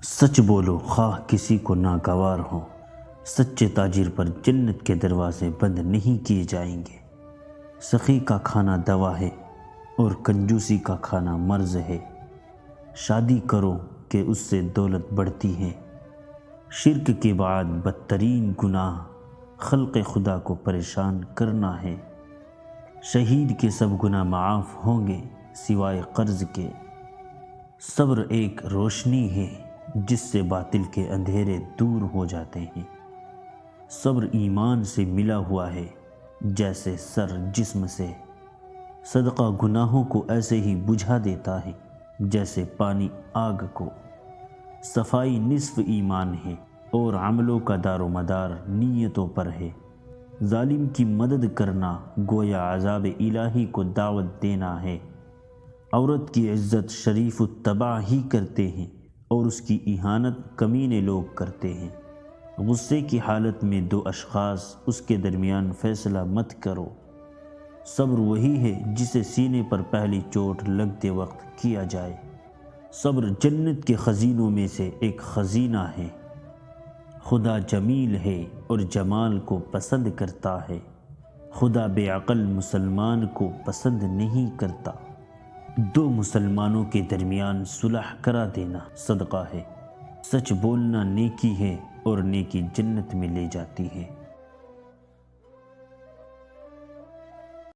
سچ بولو خواہ کسی کو ناگوار ہو، سچے تاجر پر جنت کے دروازے بند نہیں کیے جائیں گے۔ سخی کا کھانا دوا ہے اور کنجوسی کا کھانا مرض ہے۔ شادی کرو کہ اس سے دولت بڑھتی ہے۔ شرک کے بعد بدترین گناہ خلق خدا کو پریشان کرنا ہے۔ شہید کے سب گناہ معاف ہوں گے سوائے قرض کے۔ صبر ایک روشنی ہے جس سے باطل کے اندھیرے دور ہو جاتے ہیں۔ صبر ایمان سے ملا ہوا ہے جیسے سر جسم سے۔ صدقہ گناہوں کو ایسے ہی بجھا دیتا ہے جیسے پانی آگ کو۔ صفائی نصف ایمان ہے اور عملوں کا دار و مدار نیتوں پر ہے۔ ظالم کی مدد کرنا گویا عذاب الہی کو دعوت دینا ہے۔ عورت کی عزت شریف الطبع ہی کرتے ہیں اور اس کی اہانت کمینے لوگ کرتے ہیں۔ غصے کی حالت میں دو اشخاص اس کے درمیان فیصلہ مت کرو۔ صبر وہی ہے جسے سینے پر پہلی چوٹ لگتے وقت کیا جائے۔ صبر جنت کے خزینوں میں سے ایک خزینہ ہے۔ خدا جمیل ہے اور جمال کو پسند کرتا ہے۔ خدا بے عقل مسلمان کو پسند نہیں کرتا۔ دو مسلمانوں کے درمیان صلح کرا دینا صدقہ ہے۔ سچ بولنا نیکی ہے اور نیکی جنت میں لے جاتی ہے۔